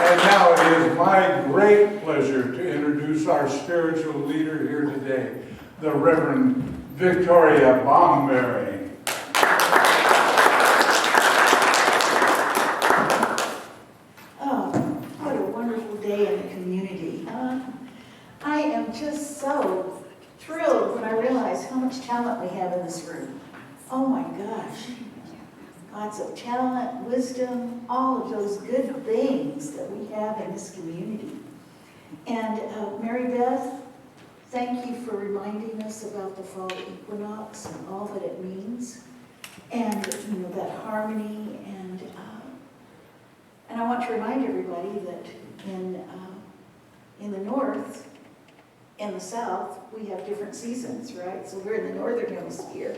And now it is my great pleasure to introduce our spiritual leader here today, the Reverend Victoria Bomberry. Oh, what a wonderful day in the community, huh? I am just so thrilled when I realize how much talent we have in this room. Oh my gosh. Lots of talent, wisdom, all of those good things that we have in this community. And Mary Beth, thank you for reminding us about the fall equinox and all that it means. And, you know, that harmony. And I want to remind everybody that in the north and the south, we have different seasons, right? So we're in the northern hemisphere,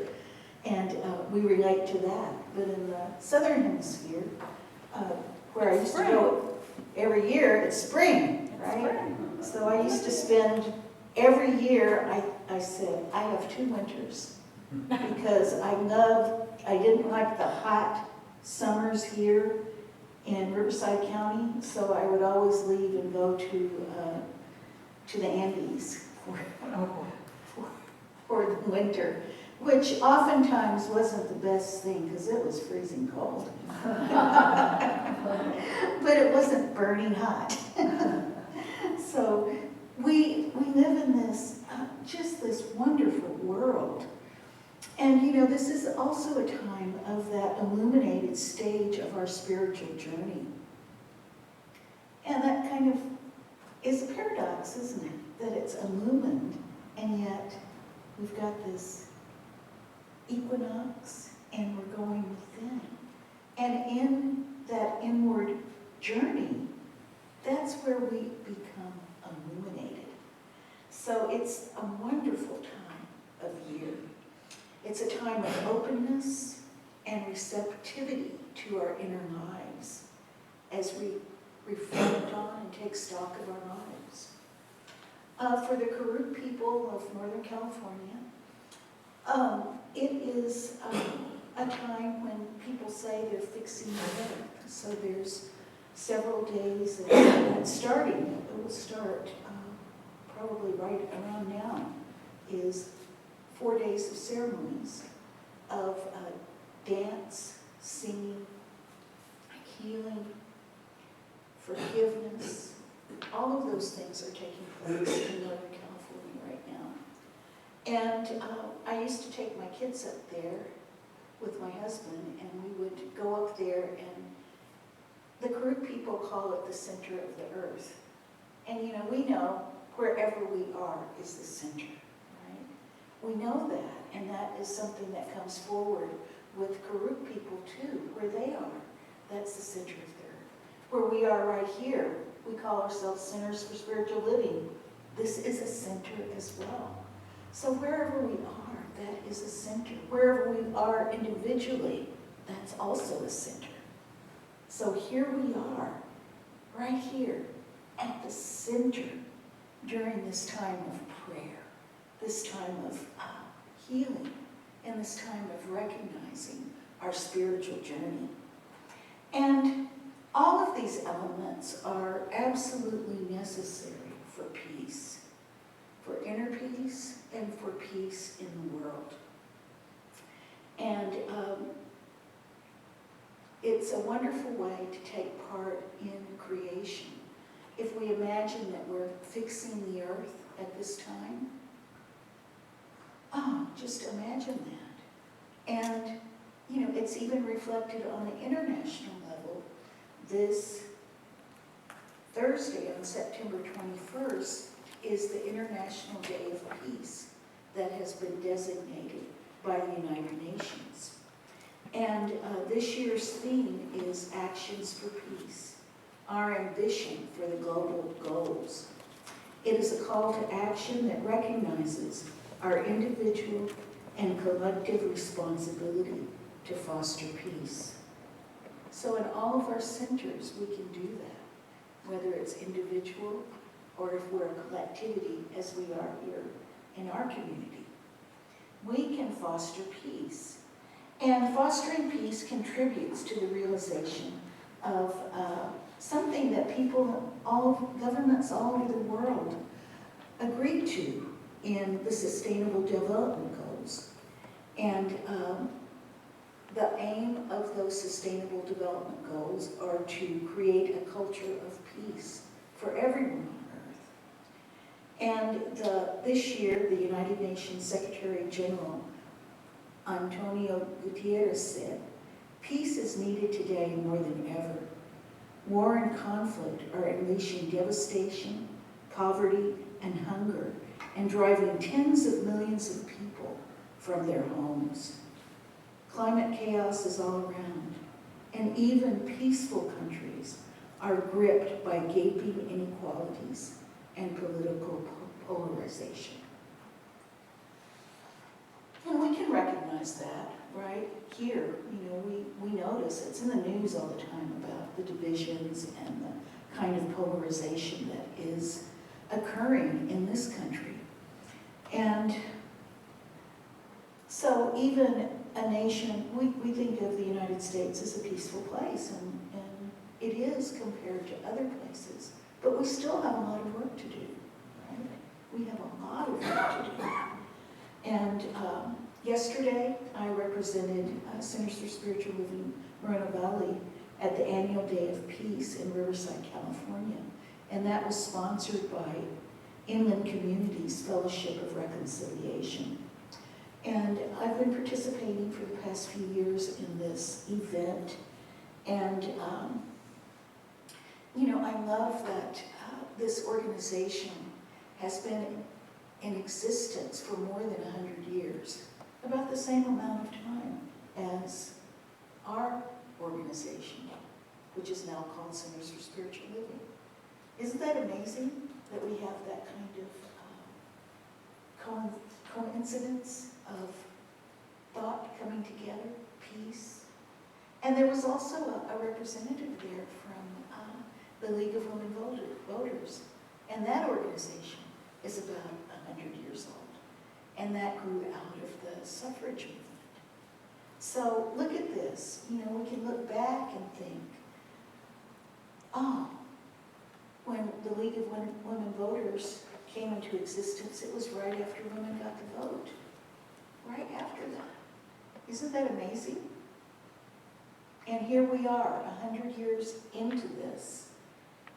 and we relate to that. But in the southern hemisphere, where I used to go every year, it's spring, right? So I used to spend every year, I said, I have 2 winters, because I didn't like the hot summers here in Riverside County, so I would always leave and go to the Andes for the winter, which oftentimes wasn't the best thing because it was freezing cold. But it wasn't burning hot. So we live in this, just this wonderful world. And you know, this is also a time of that illuminated stage of our spiritual journey. And that kind of is a paradox, isn't it? That it's illumined, and yet we've got this equinox, and we're going within. And in that inward journey, that's where we become illuminated. So it's a wonderful time of year. It's a time of openness and receptivity to our inner lives as we reflect on and take stock of our lives. For the Karuk people of Northern California, it is a time when people say they're fixing the earth. So there's several days, and it's starting. It will start probably right around now, is 4 days of ceremonies of dance, singing, healing, forgiveness. All of those things are taking place in Northern California right now. And I used to take my kids up there with my husband, and we would go up there, and the Karuk people call it the center of the earth. And you know, we know wherever we are is the center, right? We know that, and that is something that comes forward with Karuk people too, where they are. That's the center of the earth. Where we are right here, we call ourselves Centers for Spiritual Living. This is a center as well. So wherever we are, that is a center. Wherever we are individually, that's also a center. So here we are, right here, at the center during this time of prayer, this time of healing, and this time of recognizing our spiritual journey. And all of these elements are absolutely necessary for peace, for inner peace, and for peace in the world. And it's a wonderful way to take part in creation. If we imagine that we're fixing the earth at this time, just imagine that. And, you know, it's even reflected on the international level. This Thursday on September 21st is the International Day of Peace that has been designated by the United Nations. And this year's theme is Actions for Peace, our ambition for the global goals. It is a call to action that recognizes our individual and collective responsibility to foster peace. So in all of our centers, we can do that, whether it's individual or if we're a collectivity, as we are here in our community. We can foster peace. And fostering peace contributes to the realization of something that governments all over the world agreed to in the Sustainable Development Goals. And the aim of those Sustainable Development Goals are to create a culture of peace for everyone on Earth. And this year, the United Nations Secretary General Antonio Guterres said, "Peace is needed today more than ever. War and conflict are unleashing devastation, poverty, and hunger, and driving tens of millions of people from their homes. Climate chaos is all around, and even peaceful countries are gripped by gaping inequalities and political polarization." And we can recognize that, right? Here, we notice it's in the news all the time about the divisions and the kind of polarization that is occurring in this country. And so even a nation, we think of the United States as a peaceful place, and it is compared to other places, but we still have a lot of work to do, right? We have a lot of work to do. And yesterday, I represented Centers for Spiritual Living Moreno Valley at the annual Day of Peace in Riverside, California. And that was sponsored by Inland Communities Fellowship of Reconciliation. And I've been participating for the past few years in this event. And, I love that this organization has been in existence for more than 100 years, about the same amount of time as our organization, which is now called Centers for Spiritual Living. Isn't that amazing that we have that kind of coincidence of thought coming together, peace? And there was also a representative there from the League of Women Voters, and that organization is about 100 years old, and that grew out of the suffrage movement. So look at this, we can look back and think, when the League of Women Voters came into existence, it was right after women got the vote. Right after that. Isn't that amazing? And here we are, 100 years into this,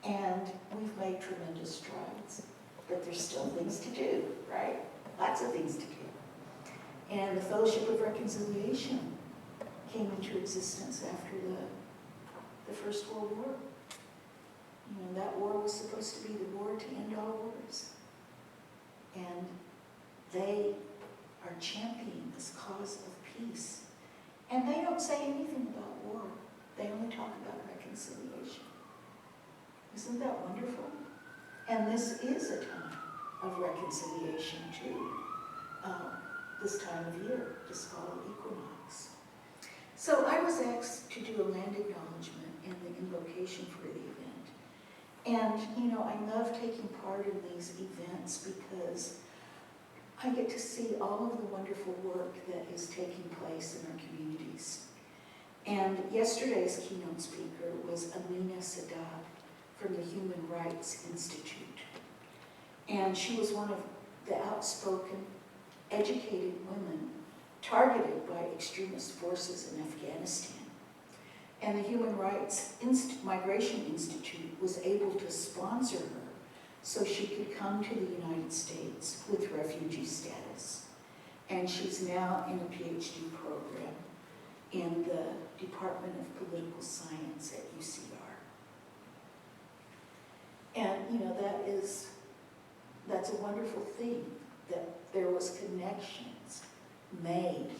and we've made tremendous strides. But there's still things to do, right? Lots of things to do. And the Fellowship of Reconciliation came into existence after the First World War. That war was supposed to be the war to end all wars. And they are championing this cause of peace. And they don't say anything about war. They only talk about reconciliation. Isn't that wonderful? And this is a time of reconciliation too, this time of year, this fall equinox. So I was asked to do a land acknowledgement and the invocation for the event. And, I love taking part in these events because I get to see all of the wonderful work that is taking place in our communities. And yesterday's keynote speaker was Amina Sadat from the Human Rights Institute. And she was one of the outspoken, educated women targeted by extremist forces in Afghanistan. And the Human Rights Migration Institute was able to sponsor her so she could come to the United States with refugee status. And she's now in a PhD program in the Department of Political Science at UCR. And that's a wonderful thing, that there was connections made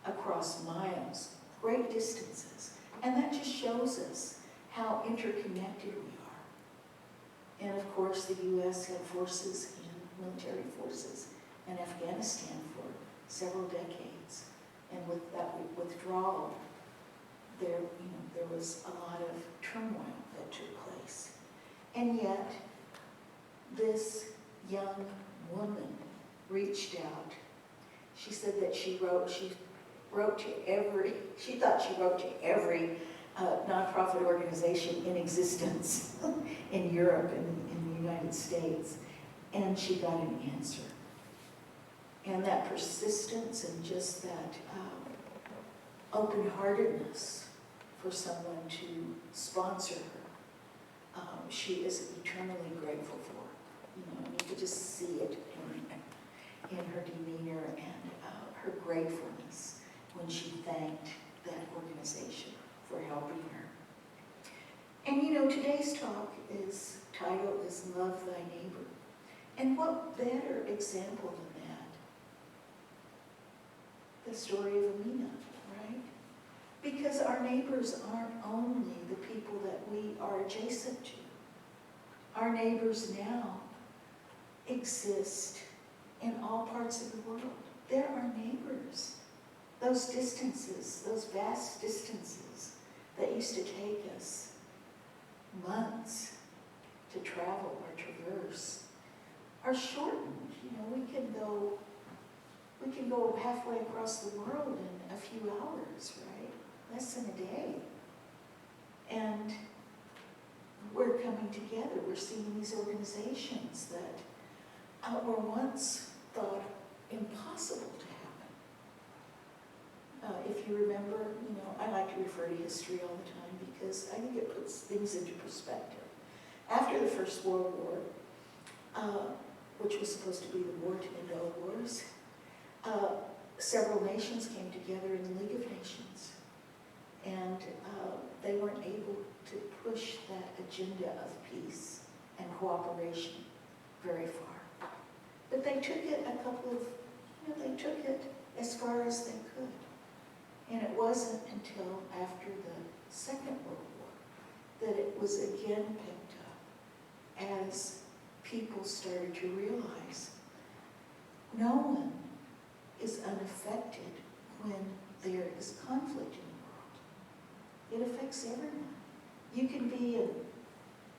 across miles, great distances. And that just shows us how interconnected we are. And of course, the U.S. had forces military forces in Afghanistan for several decades. And with that withdrawal, there was a lot of turmoil that took place. And yet, this young woman reached out. She said that she thought she wrote to every nonprofit organization in existence in Europe and in the United States. And she got an answer. And that persistence and just that open-heartedness for someone to sponsor her, she is eternally grateful for. You know, you could just see it in her demeanor and her gratefulness when she thanked that organization for helping her. And you know, today's talk title is Love Thy Neighbor. And what better example than that? The story of Amina, right? Because our neighbors aren't only the people that we are adjacent to. Our neighbors now exist in all parts of the world. They're our neighbors. Those distances, those vast distances that used to take us months to travel or traverse are shortened. You know, we can go halfway across the world in a few hours, right? Less than a day. And we're coming together. We're seeing these organizations that were once thought impossible to happen. If you remember, you know, I like to refer to history all the time because I think it puts things into perspective. After the First World War, which was supposed to be the war to end all wars, several nations came together in the League of Nations, and they weren't able to push that agenda of peace and cooperation very far. But they took it they took it as far as they could. And it wasn't until after the Second World War that it was again picked up as people started to realize no one is unaffected when there is conflict in the world. It affects everyone. You can be in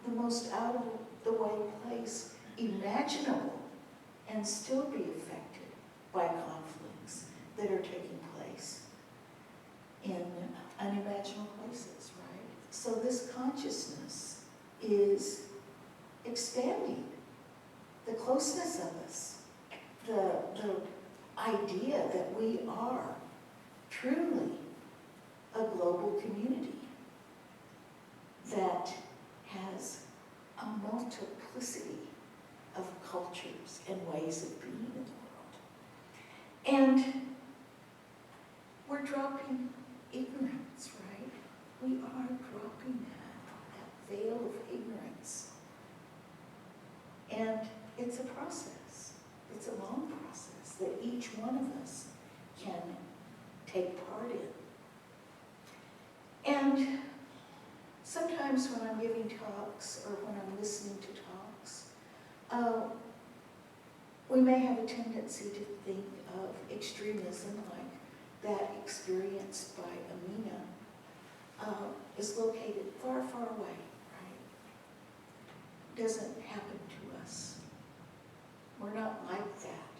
the most out-of-the-way place imaginable and still be affected by conflicts that are taking place in unimaginable places, right? So this consciousness is expanding. The closeness of us, the idea that we are truly a global community that has a multiplicity of cultures and ways of being in the world. And we're dropping ignorance, right? We are dropping that veil of ignorance. And it's a process. It's a long process that each one of us can take part in. And sometimes when I'm giving talks or when I'm listening to talks, we may have a tendency to think of extremism like that experienced by Amina is located far, far away, right? Doesn't happen to us. We're not like that.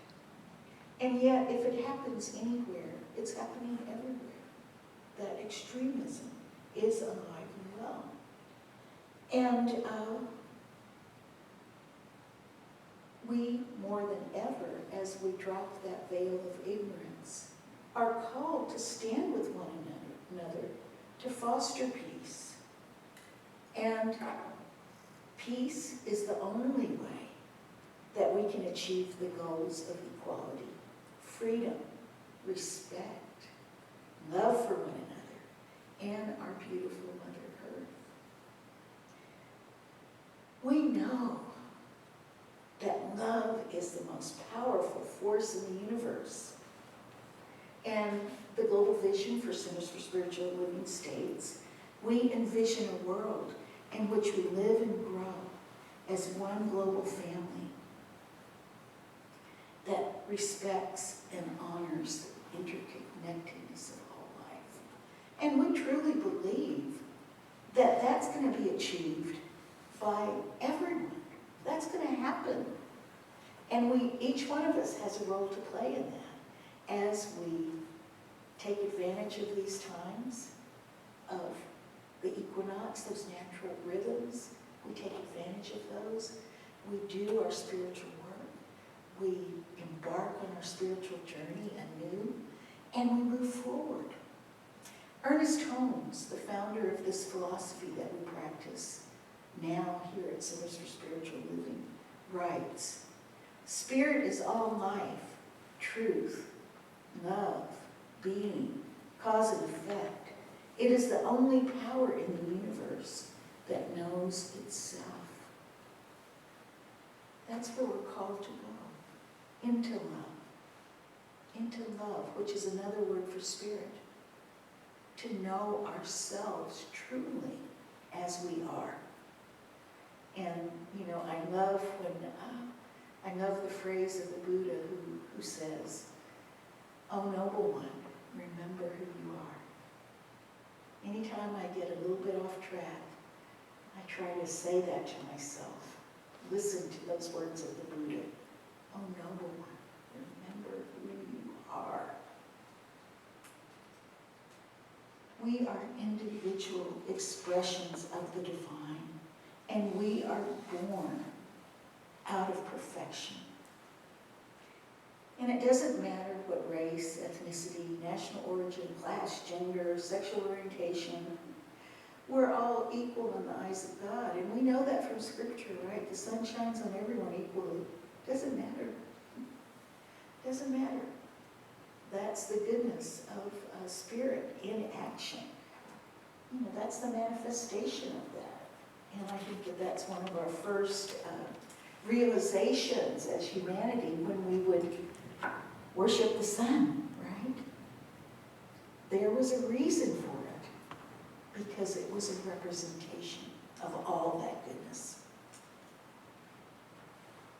And yet, if it happens anywhere, it's happening everywhere. That extremism is alive and well. And we, more than ever, as we drop that veil of ignorance, are called to stand with one another to foster peace. And peace is the only way that we can achieve the goals of equality, freedom, respect, love for one another, and our beautiful Mother Earth. We know that love is the most powerful force in the universe. And the global vision for Centers for Spiritual Living states, we envision a world in which we live and grow as one global family that respects and honors the interconnectedness of all life. And we truly believe that that's going to be achieved by everyone. That's going to happen. And each one of us has a role to play in that as we take advantage of these times of the equinox, those natural rhythms. We take advantage of those. We do our spiritual work. We embark on our spiritual journey anew, and we move forward. Ernest Holmes, the founder of this philosophy that we practice now here at Centers for Spiritual Living, writes, "Spirit is all life, truth, love, being, cause and effect. It is the only power in the universe that knows itself." That's where we're called to go, into love. Into love, which is another word for spirit. To know ourselves truly as we are. And, I love the phrase of the Buddha who says, "Oh, noble one, remember who you are." Anytime I get a little bit off track, I try to say that to myself. Listen to those words of the Buddha. "Oh, noble one, remember who you are." We are individual expressions of the divine, and we are born out of perfection. And it doesn't matter what race, ethnicity, national origin, class, gender, sexual orientation. We're all equal in the eyes of God, and we know that from Scripture, right? The sun shines on everyone equally. Doesn't matter. Doesn't matter. That's the goodness of spirit in action. That's the manifestation of that. And I think that that's one of our first realizations as humanity when we would worship the sun, right? There was a reason for it, because it was a representation of all that goodness.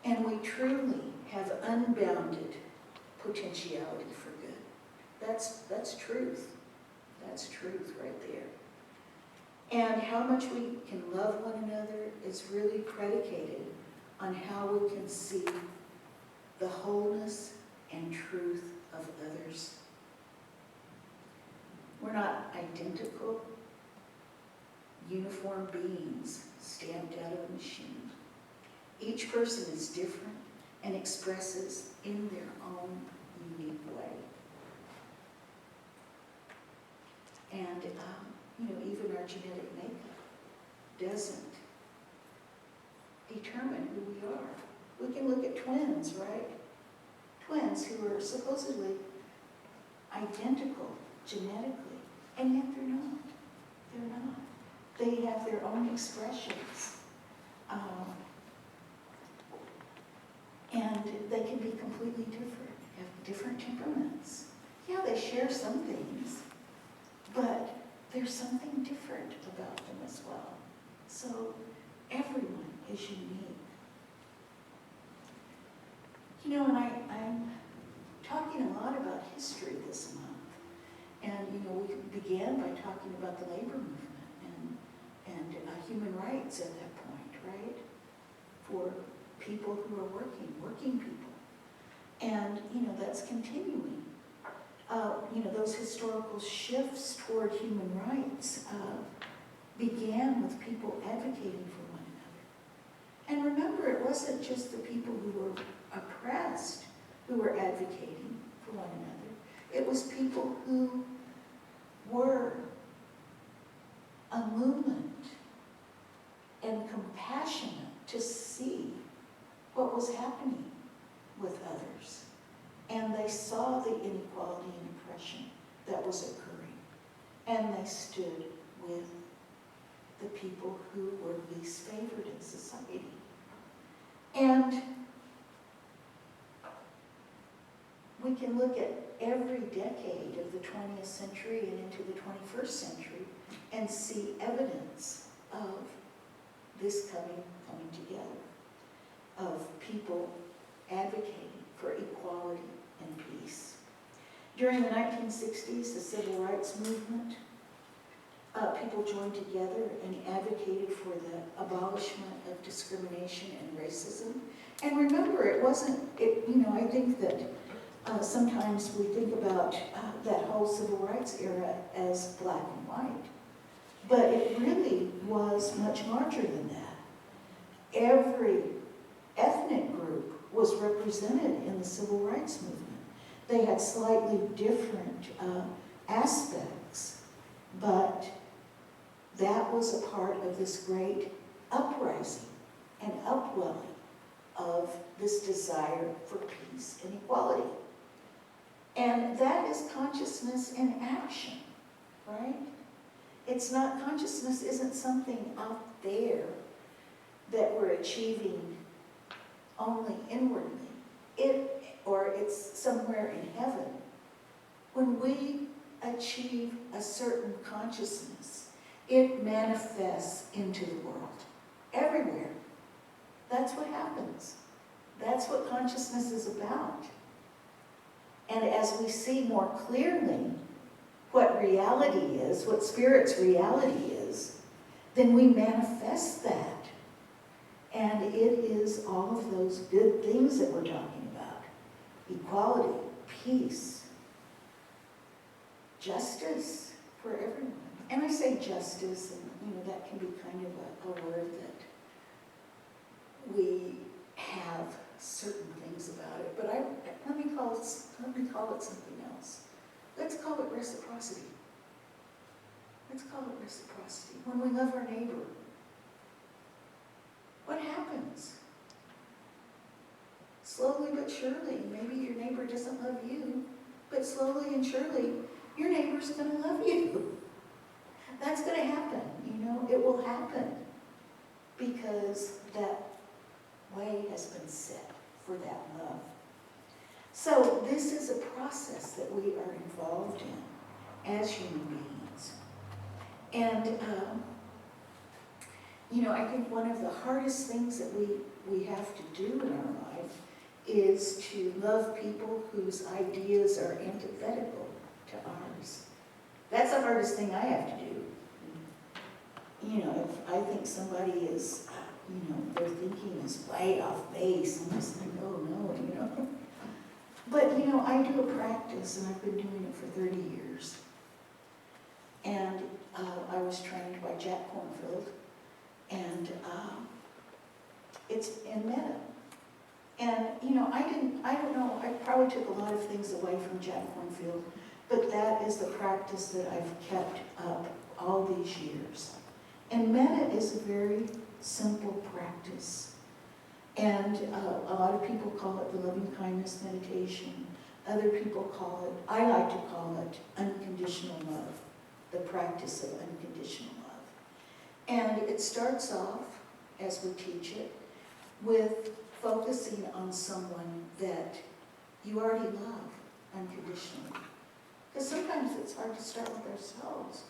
And we truly have unbounded potentiality for good. That's truth. That's truth right there. And how much we can love one another is really predicated on how we can see the wholeness and truth of others. We're not identical, uniform beings stamped out of a machine. Each person is different and expresses in their own unique way. And, even our genetic makeup doesn't determine who we are. We can look at twins, right? Twins who are supposedly identical genetically, and yet they're not. They're not. They have their own expressions. And they can be completely different, have different temperaments. Yeah, they share some things, but there's something different about them as well. So everyone is unique. And I'm talking a lot about history this month. And, we began by talking about the labor movement and human rights at that point, right? For people who are working people. And, that's continuing. Those historical shifts toward human rights began with people advocating for one another. And remember, it wasn't just the people who were oppressed who were advocating for one another. It was people who were illumined and compassionate to see what was happening with others. And they saw the inequality and oppression that was occurring. And they stood with the people who were least favored in society. And we can look at every decade of the 20th century and into the 21st century and see evidence of this coming together, of people advocating for equality and peace. During the 1960s, the Civil Rights Movement, people joined together and advocated for the abolishment of discrimination and racism. And remember, it wasn't, I think that sometimes we think about that whole civil rights era as black and white. But it really was much larger than that. Every ethnic group was represented in the civil rights movement. They had slightly different aspects, but that was a part of this great uprising and upwelling of this desire for peace and equality. And that is consciousness in action, right? It's not, consciousness isn't something out there that we're achieving only inwardly. Or it's somewhere in heaven. When we achieve a certain consciousness, it manifests into the world, everywhere. That's what happens. That's what consciousness is about. And as we see more clearly what reality is, what Spirit's reality is, then we manifest that. And it is all of those good things that we're talking about. Equality, peace, justice for everyone. And I say justice, and that can be kind of a word that we have certain things about it. But let me call it something else. Let's call it reciprocity. Let's call it reciprocity. When we love our neighbor, what happens? Slowly but surely, maybe your neighbor doesn't love you, but slowly and surely, your neighbor's going to love you. That's going to happen, it will happen because that way has been set for that love. So this is a process that we are involved in as human beings. And, I think one of the hardest things that we have to do in our life is to love people whose ideas are antithetical to ours. That's the hardest thing I have to do. If I think somebody is, their thinking is way off base, I'm just like, oh no, But, I do a practice, and I've been doing it for 30 years. And I was trained by Jack Kornfield, and it's in metta. And, I don't know, I probably took a lot of things away from Jack Kornfield, but that is the practice that I've kept up all these years. And metta is a very simple practice. And a lot of people call it the loving kindness meditation. Other people call it, I like to call it unconditional love, the practice of unconditional love. And it starts off, as we teach it, with focusing on someone that you already love unconditionally. Because sometimes it's hard to start with ourselves,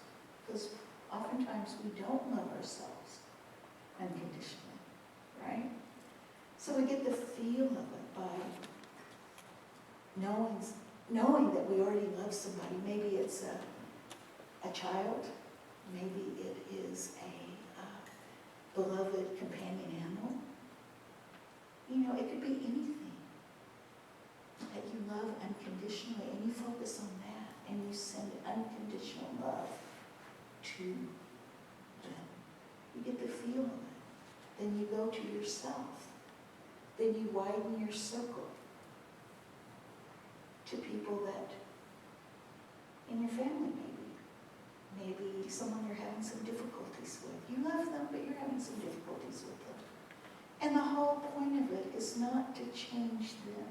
because oftentimes we don't love ourselves unconditionally, right? So we get the feel of it by knowing that we already love somebody. Maybe it's a child, maybe it is a beloved companion animal. It could be anything that you love unconditionally, and you focus on that, and you send unconditional love to them. You get the feel of it. Then you go to yourself. Then you widen your circle to people that, in your family maybe someone you're having some difficulties with. You love them, but you're having some difficulties with them. And the whole point of it is not to change them,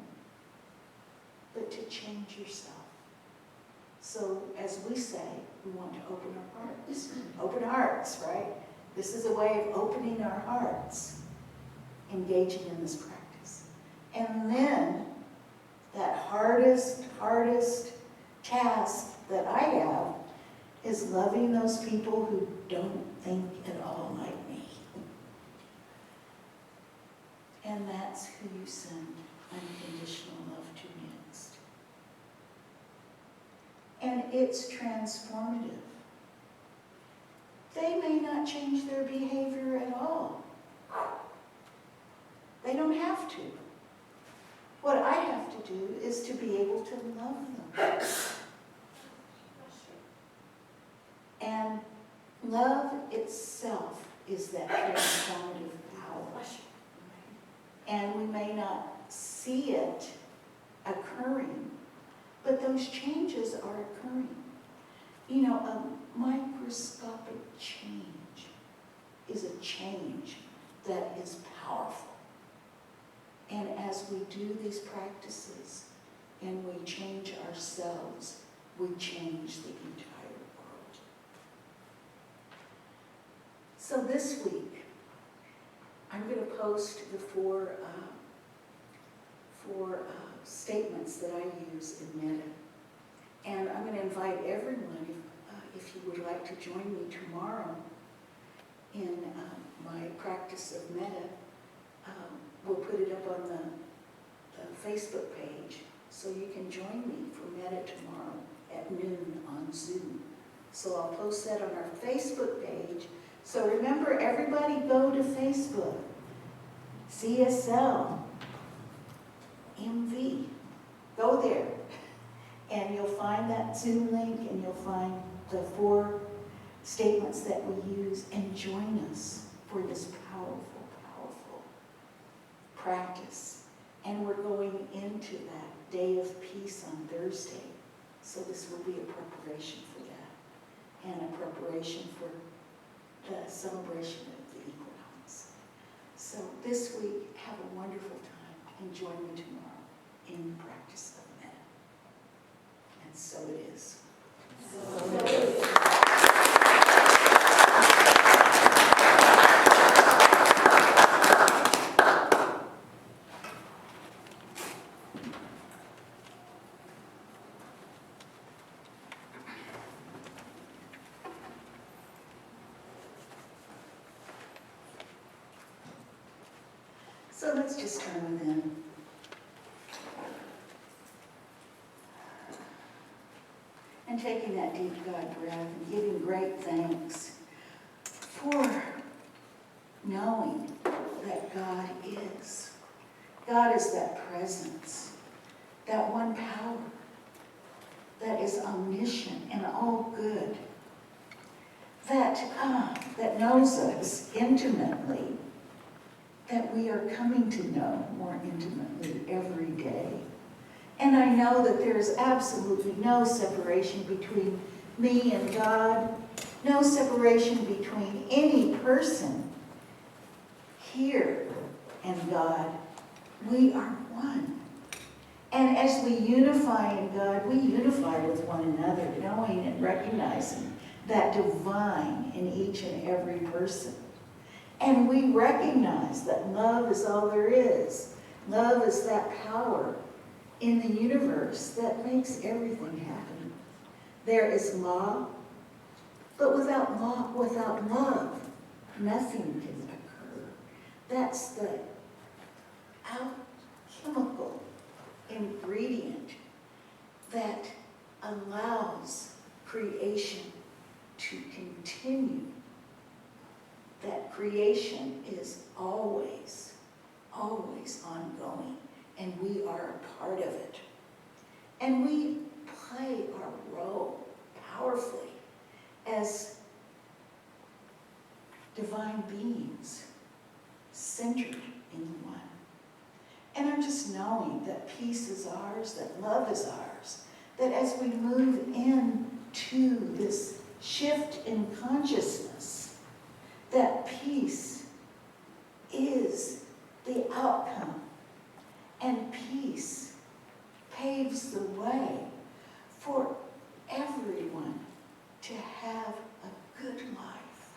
but to change yourself. So as we say, we want to open our hearts. Open hearts, right? This is a way of opening our hearts, engaging in this practice. And then that hardest task that I have is loving those people who don't think at all like me. And that's who you send unconditional love to next. And it's transformative. They may not change their behavior at all. They don't have to. What I have to do is to be able to love them. And Love itself is that transformative power. And we may not see it occurring, but those changes are occurring. You know, a microscopic change is a change that is powerful. And as we do these practices and we change ourselves, we change the entire world. So this week, I'm going to post the four statements that I use in metta. And I'm going to invite everyone, if you would like to join me tomorrow in my practice of metta. We'll put it up on the Facebook page, so you can join me for metta tomorrow at noon on Zoom. So I'll post that on our Facebook page. So remember, everybody go to Facebook, CSL, MV. Go there, and you'll find that Zoom link, and you'll find the 4 statements that we use, and join us for this powerful, powerful practice. And we're going into that day of peace on Thursday. So this will be a preparation for that, and a preparation for the celebration of the equinox. So this week, have a wonderful time, and join me tomorrow in the practice of metta. And so it is. So it is. So let's just turn within. And taking that deep God breath and giving great thanks for knowing that God is. God is that presence, that one power that is omniscient and all good, that knows us intimately, that we are coming to know more intimately every day. And I know that there is absolutely no separation between me and God, no separation between any person here and God. We are one. And as we unify in God, we unify with one another, knowing and recognizing that divine in each and every person. And we recognize that love is all there is. Love is that power in the universe that makes everything happen. There is law, but without love, nothing can occur. That's the alchemical ingredient that allows creation to continue. That creation is always, always ongoing, and we are a part of it. And we play our role powerfully as divine beings, centered in one. And I'm just knowing that peace is ours, that love is ours, that as we move into this shift in consciousness, that peace is the outcome, and peace paves the way for everyone to have a good life,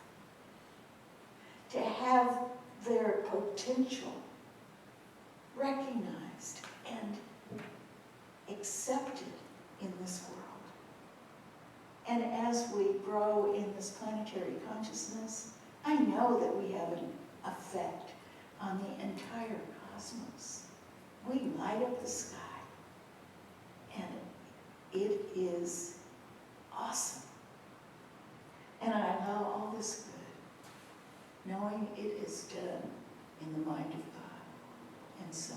to have their potential recognized and accepted in this world. And as we grow in this planetary consciousness, I know that we have an effect on the entire cosmos. We light up the sky, and it is awesome. And I allow all this good, knowing it is done in the mind of God. And so